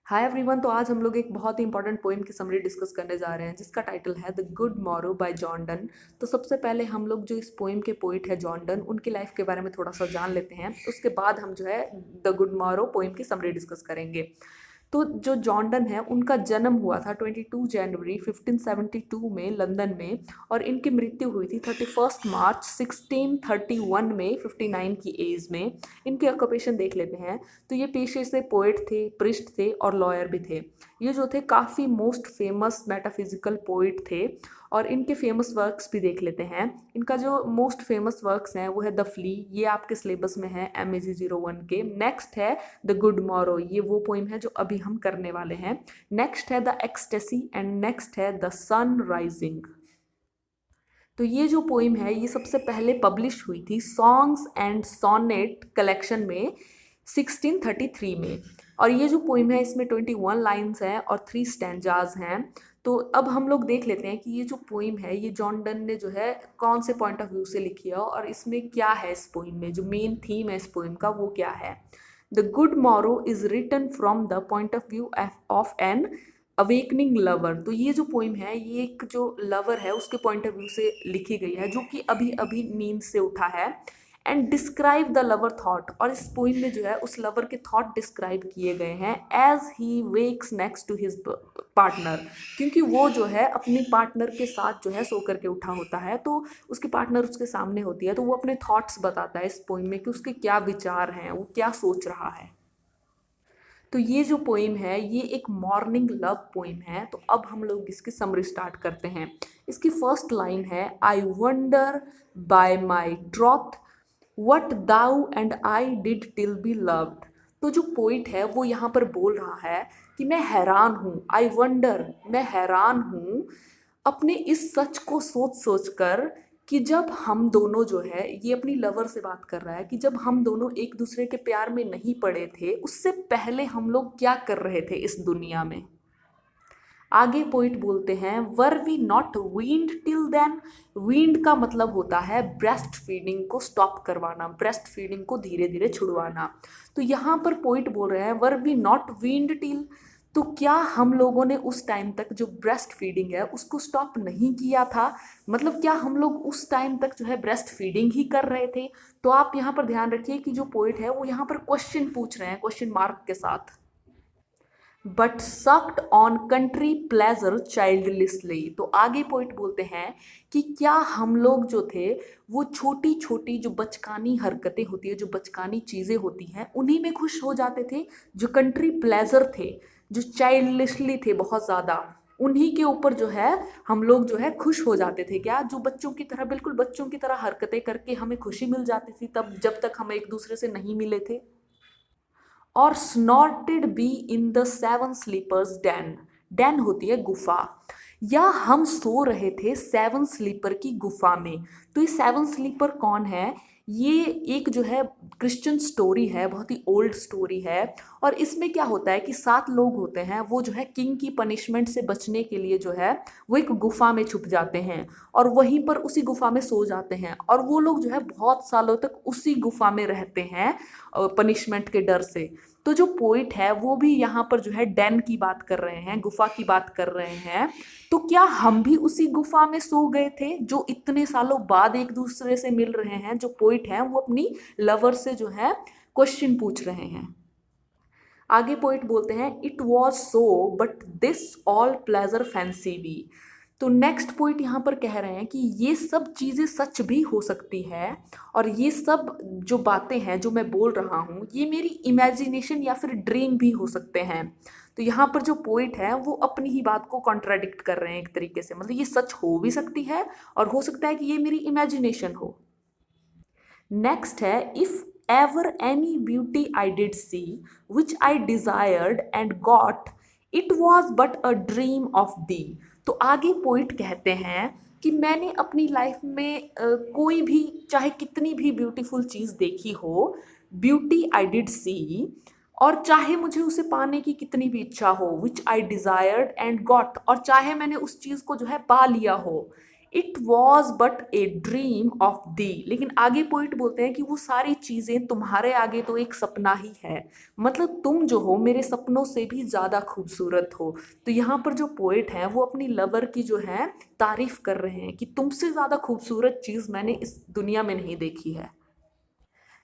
Hi everyone. तो आज हम लोग एक बहुत ही इंपॉर्टेंट पोएम की समरी डिस्कस करने जा रहे हैं जिसका टाइटल है the good Morrow bye John Donne. तो सबसे पहले हम लोग जो इस पोएम के पोइट है जॉन डन, उनकी लाइफ के बारे में थोड़ा सा जान लेते हैं। उसके बाद हम जो है द गुड मॉरो पोएम की समरी डिस्कस करेंगे। तो जो जॉन डन है उनका जन्म हुआ था 22 जनवरी 1572 में लंदन में, और इनकी मृत्यु हुई थी 31 मार्च 1631 में 59 की एज में। इनके ऑक्यूपेशन देख लेते हैं। तो ये पेशे से पोएट थे, प्रिस्ट थे और लॉयर भी थे। ये जो थे काफ़ी मोस्ट फेमस मेटाफिजिकल पोइट थे। और इनके फेमस वर्क्स भी देख लेते हैं। इनका जो मोस्ट फेमस वर्क्स हैं वो है द फ्ली, ये आपके सिलेबस में है MAG01 के। नेक्स्ट है द गुड मॉरो, ये वो पोइम है जो अभी हम करने वाले हैं। नेक्स्ट है द एक्सटेसी एंड नेक्स्ट है द सन राइजिंग। तो ये जो पोइम है ये सबसे पहले पब्लिश हुई थी सॉन्ग्स एंड सोनेट कलेक्शन में 1633 में। और ये जो पोइम है इसमें 21 लाइन्स हैं और 3 स्टैंजाज हैं। तो अब हम लोग देख लेते हैं कि ये जो पोइम है ये जॉन डन ने जो है कौन से पॉइंट ऑफ व्यू से लिखी है और इसमें क्या है। इस पोइम में जो मेन थीम है इस पोइम का वो क्या है। The good morrow is written from the point of view of an awakening lover. तो ये जो पोइम है ये एक जो लवर है उसके पॉइंट ऑफ व्यू से लिखी गई है जो कि अभी अभी नींद से उठा है। And describe the lover thought, और इस पोइम में जो है उस लवर के थॉट डिस्क्राइब किए गए हैं as he wakes next to his partner. क्योंकि वो जो है अपनी पार्टनर के साथ जो है सो करके उठा होता है, तो उसकी पार्टनर उसके सामने होती है, तो वो अपने थॉट्स बताता है इस पोइम में कि उसके क्या विचार हैं, वो क्या सोच रहा है। तो ये जो पोइम है ये एक मॉर्निंग लव पोइम है। तो अब हम लोग इसकी समरी स्टार्ट करते हैं। इसकी फर्स्ट लाइन है I wonder by my troth what thou and I did till we loved. तो जो पोइट है वो यहाँ पर बोल रहा है कि मैं हैरान हूँ, आई वंडर, मैं हैरान हूँ अपने इस सच को सोच सोच कर कि जब हम दोनों जो है, ये अपनी लवर से बात कर रहा है कि जब हम दोनों एक दूसरे के प्यार में नहीं पड़े थे उससे पहले हम लोग क्या कर रहे थे इस दुनिया में। आगे पोइट बोलते हैं were we not weaned till then. Weaned का मतलब होता है ब्रेस्ट फीडिंग को स्टॉप करवाना, ब्रेस्ट फीडिंग को धीरे धीरे छुड़वाना। तो यहाँ पर पोइट बोल रहे हैं were we not weaned till, तो क्या हम लोगों ने उस टाइम तक जो ब्रेस्ट फीडिंग है उसको स्टॉप नहीं किया था। मतलब क्या हम लोग उस टाइम तक जो है ब्रेस्ट फीडिंग ही कर रहे थे। तो आप यहाँ पर ध्यान रखिए कि जो पोइट है वो यहाँ पर क्वेश्चन पूछ रहे हैं, क्वेश्चन मार्क के साथ। But sucked on country pleasures childishly. तो आगे पॉइंट बोलते हैं कि क्या हम लोग जो थे वो छोटी छोटी जो बचकानी हरकतें होती है, जो बचकानी चीज़ें होती हैं उन्हीं में खुश हो जाते थे। जो कंट्री प्लेजर थे, जो चाइल्डलिशली थे बहुत ज़्यादा, उन्हीं के ऊपर जो है हम लोग जो है खुश हो जाते थे। क्या जो बच्चों की तरह, बिल्कुल बच्चों की तरह हरकतें करके हमें खुशी मिल जाती थी तब, जब तक हम एक दूसरे से नहीं मिले थे। और snorted we in the seven sleepers den. Den होती है गुफा, या हम सो रहे थे सेवन स्लीपर की गुफा में। तो ये सेवन स्लीपर कौन है। ये एक जो है क्रिश्चियन स्टोरी है, बहुत ही ओल्ड स्टोरी है। और इसमें क्या होता है कि 7 लोग होते हैं, वो जो है किंग की पनिशमेंट से बचने के लिए जो है वो एक गुफा में छुप जाते हैं और वहीं पर उसी गुफा में सो जाते हैं। और वो लोग जो है बहुत सालों तक उसी गुफा में रहते हैं पनिशमेंट के डर से। तो जो पोइट है वो भी यहाँ पर जो है डैन की बात कर रहे हैं, गुफा की बात कर रहे हैं। तो क्या हम भी उसी गुफा में सो गए थे जो इतने सालों बाद एक दूसरे से मिल रहे हैं। जो पोइट हैं वो अपनी लवर से जो है क्वेश्चन पूछ रहे हैं। आगे पोइट बोलते हैं it was so but this all pleasure fancy we. तो नेक्स्ट पॉइंट यहाँ पर कह रहे हैं कि ये सब चीज़ें सच भी हो सकती है और ये सब जो बातें हैं जो मैं बोल रहा हूँ ये मेरी इमेजिनेशन या फिर ड्रीम भी हो सकते हैं। तो यहाँ पर जो पोइट है वो अपनी ही बात को कॉन्ट्राडिक्ट कर रहे हैं एक तरीके से, मतलब ये सच हो भी सकती है और हो सकता है कि ये मेरी इमेजिनेशन हो। नेक्स्ट है if ever any beauty I did see which I desired and got it was but a dream of thee. तो आगे पोइट कहते हैं कि मैंने अपनी लाइफ में कोई भी चाहे कितनी भी ब्यूटीफुल चीज़ देखी हो, ब्यूटी आई डिड सी, और चाहे मुझे उसे पाने की कितनी भी इच्छा हो, विच आई डिजायर्ड एंड गॉट, और चाहे मैंने उस चीज़ को जो है पा लिया हो, it was but a dream of दी। लेकिन आगे पोइट बोलते हैं कि वो सारी चीजें तुम्हारे आगे तो एक सपना ही है, मतलब तुम जो हो मेरे सपनों से भी ज्यादा खूबसूरत हो। तो यहाँ पर जो पोइट है वो अपनी लवर की जो है तारीफ कर रहे हैं कि तुमसे ज्यादा खूबसूरत चीज मैंने इस दुनिया में नहीं देखी है।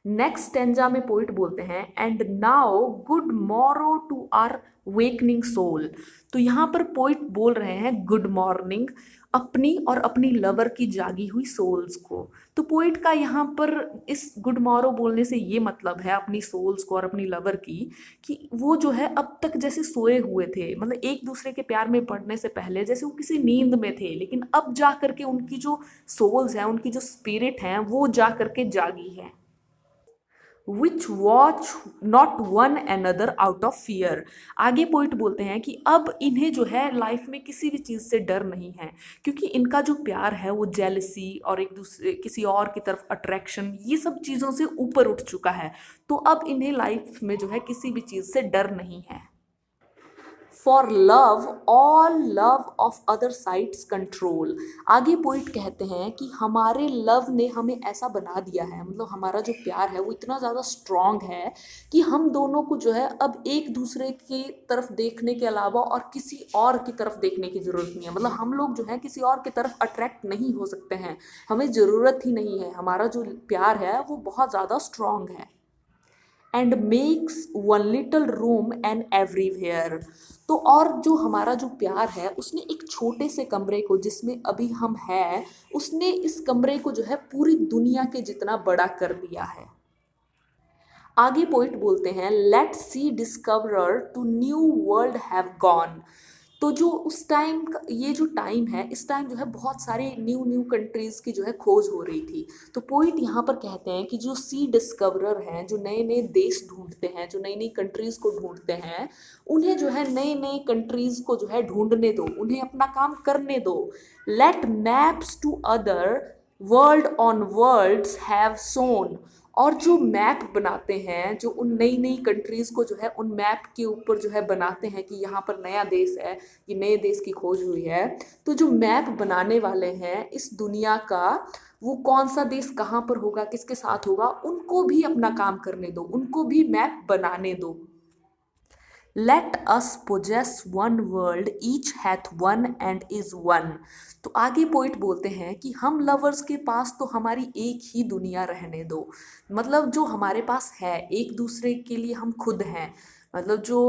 नेक्स्ट स्टेंजा में पोइट बोलते हैं and now good morrow to our wakening soul. तो यहाँ पर पोइट बोल रहे हैं गुड मॉर्निंग अपनी और अपनी लवर की जागी हुई सोल्स को। तो पोइट का यहाँ पर इस गुड मॉरो बोलने से ये मतलब है अपनी सोल्स को और अपनी लवर की, कि वो जो है अब तक जैसे सोए हुए थे, मतलब एक दूसरे के प्यार में पड़ने से पहले जैसे वो किसी नींद में थे, लेकिन अब जा करके उनकी जो सोल्स हैं, उनकी जो स्पिरिट हैं, वो जा करके जागी है। Which watch not one another out of fear. आगे पोइट बोलते हैं कि अब इन्हें जो है लाइफ में किसी भी चीज़ से डर नहीं है, क्योंकि इनका जो प्यार है वो जेलसी और एक दूसरे किसी और की तरफ अट्रैक्शन, ये सब चीज़ों से ऊपर उठ चुका है। तो अब इन्हें लाइफ में जो है किसी भी चीज़ से डर नहीं है। For love all love of other sides control. आगे पोइट कहते हैं कि हमारे लव ने हमें ऐसा बना दिया है, मतलब हमारा जो प्यार है वो इतना ज़्यादा स्ट्रांग है कि हम दोनों को जो है अब एक दूसरे की तरफ देखने के अलावा और किसी और की तरफ देखने की ज़रूरत नहीं है। मतलब हम लोग जो है किसी और की तरफ अट्रैक्ट नहीं हो सकते हैं, हमें ज़रूरत ही नहीं है, हमारा जो प्यार है वो बहुत ज़्यादा स्ट्रांग है। And makes one little room and everywhere. तो और जो हमारा जो प्यार है उसने एक छोटे से कमरे को जिसमें अभी हम हैं, उसने इस कमरे को जो है पूरी दुनिया के जितना बड़ा कर दिया है। आगे पोइट बोलते हैं let sea discoverer to new world have gone. तो जो उस टाइम ये जो टाइम है, इस टाइम जो है बहुत सारे न्यू न्यू कंट्रीज की जो है खोज हो रही थी। तो पोइट यहाँ पर कहते हैं कि जो सी डिस्कवरर हैं, जो नए नए देश ढूंढते हैं, जो नई नई कंट्रीज को ढूंढते हैं, उन्हें जो है नए नए कंट्रीज को जो है ढूंढने दो, उन्हें अपना काम करने दो। Let maps to other worlds on worlds have shown. और जो मैप बनाते हैं, जो उन नई नई कंट्रीज़ को जो है उन मैप के ऊपर जो है बनाते हैं कि यहाँ पर नया देश है, ये नए देश की खोज हुई है। तो जो मैप बनाने वाले हैं इस दुनिया का, वो कौन सा देश कहाँ पर होगा, किसके साथ होगा, उनको भी अपना काम करने दो, उनको भी मैप बनाने दो। Let us possess one world each hath one and is one. तो आगे पोइट बोलते हैं कि हम लवर्स के पास तो हमारी एक ही दुनिया रहने दो। मतलब जो हमारे पास है एक दूसरे के लिए हम खुद हैं। मतलब जो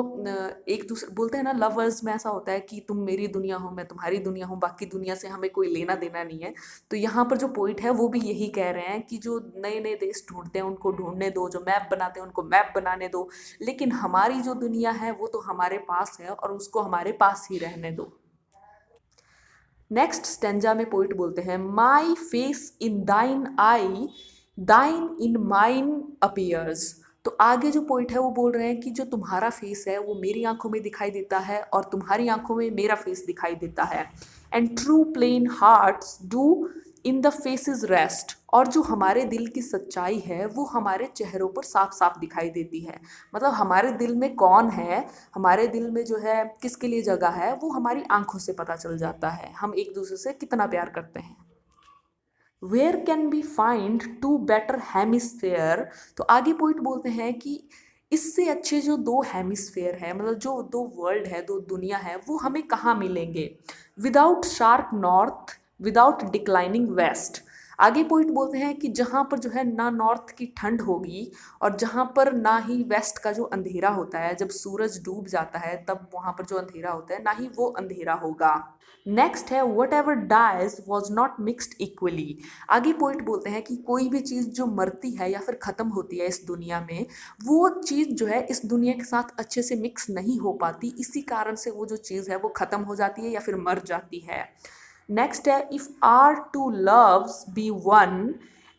एक दूसरे बोलते हैं ना, लवर्स में ऐसा होता है कि तुम मेरी दुनिया हो, मैं तुम्हारी दुनिया हूँ, बाकी दुनिया से हमें कोई लेना देना नहीं है। तो यहाँ पर जो पोइट है वो भी यही कह रहे हैं कि जो नए नए देश ढूंढते हैं उनको ढूंढने दो, जो मैप बनाते हैं उनको मैप बनाने दो, लेकिन हमारी जो दुनिया है वो तो हमारे पास है और उसको हमारे पास ही रहने दो। नेक्स्ट स्टेंजा में पोइट बोलते हैं माई फेस इन दाइन आई, दाइन इन माइन अपियर्स। तो आगे जो पोइट है वो बोल रहे हैं कि जो तुम्हारा फेस है वो मेरी आंखों में दिखाई देता है और तुम्हारी आंखों में मेरा फेस दिखाई देता है। And true plain hearts do in the faces rest. और जो हमारे दिल की सच्चाई है वो हमारे चेहरों पर साफ साफ दिखाई देती है। मतलब हमारे दिल में कौन है, हमारे दिल में जो है किसके लिए जगह है, वो हमारी आंखों से पता चल जाता है, हम एक दूसरे से कितना प्यार करते हैं। Where can be find two better hemisphere. तो आगे पॉइंट बोलते हैं कि इससे अच्छे जो दो हेमिस्फेयर है, मतलब जो दो वर्ल्ड है, दो दुनिया है, वो हमें कहाँ मिलेंगे। Without sharp north, without declining west. आगे पॉइंट बोलते हैं कि जहाँ पर जो है ना नॉर्थ की ठंड होगी और जहाँ पर ना ही वेस्ट का जो अंधेरा होता है, जब सूरज डूब जाता है तब वहाँ पर जो अंधेरा होता है, ना ही वो अंधेरा होगा। नेक्स्ट है whatever dies was not mixed equally. आगे पॉइंट बोलते हैं कि कोई भी चीज़ जो मरती है या फिर ख़त्म होती है इस दुनिया में, वो चीज़ जो है इस दुनिया के साथ अच्छे से मिक्स नहीं हो पाती, इसी कारण से वो जो चीज़ है वो ख़त्म हो जाती है या फिर मर जाती है। नेक्स्ट है if are two loves be one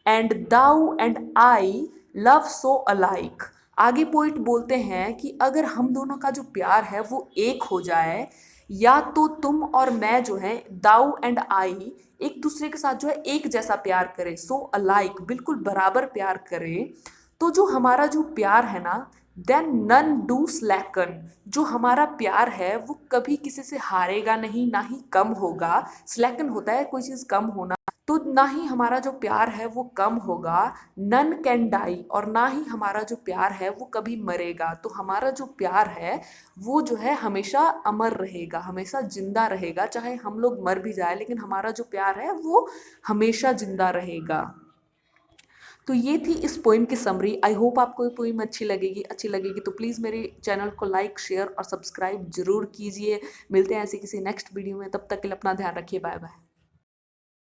and thou and I love so alike. आगे पॉइंट बोलते हैं कि अगर हम दोनों का जो प्यार है वो एक हो जाए, या तो तुम और मैं जो है दाऊ एंड आई एक दूसरे के साथ जो है एक जैसा प्यार करें, सो अलाइक बिल्कुल बराबर प्यार करें, तो जो हमारा जो प्यार है ना देन नन डू स्लैकन, जो हमारा प्यार है वो कभी किसी से हारेगा नहीं, ना ही कम होगा। स्लैकन होता है कोई चीज़ कम होना, तो ना ही हमारा जो प्यार है वो कम होगा। नन कैन डाई, और ना ही हमारा जो प्यार है वो कभी मरेगा। तो हमारा जो प्यार है वो जो है हमेशा अमर रहेगा, हमेशा जिंदा रहेगा, चाहे हम लोग मर भी जाए लेकिन हमारा जो प्यार है वो हमेशा जिंदा रहेगा। तो ये थी इस पोइम की समरी। आई होप आपको ये पोइम अच्छी लगेगी तो प्लीज़ मेरे चैनल को लाइक शेयर और सब्सक्राइब जरूर कीजिए। मिलते हैं ऐसी किसी नेक्स्ट वीडियो में, तब तक के लिए अपना ध्यान रखिए। Bye bye.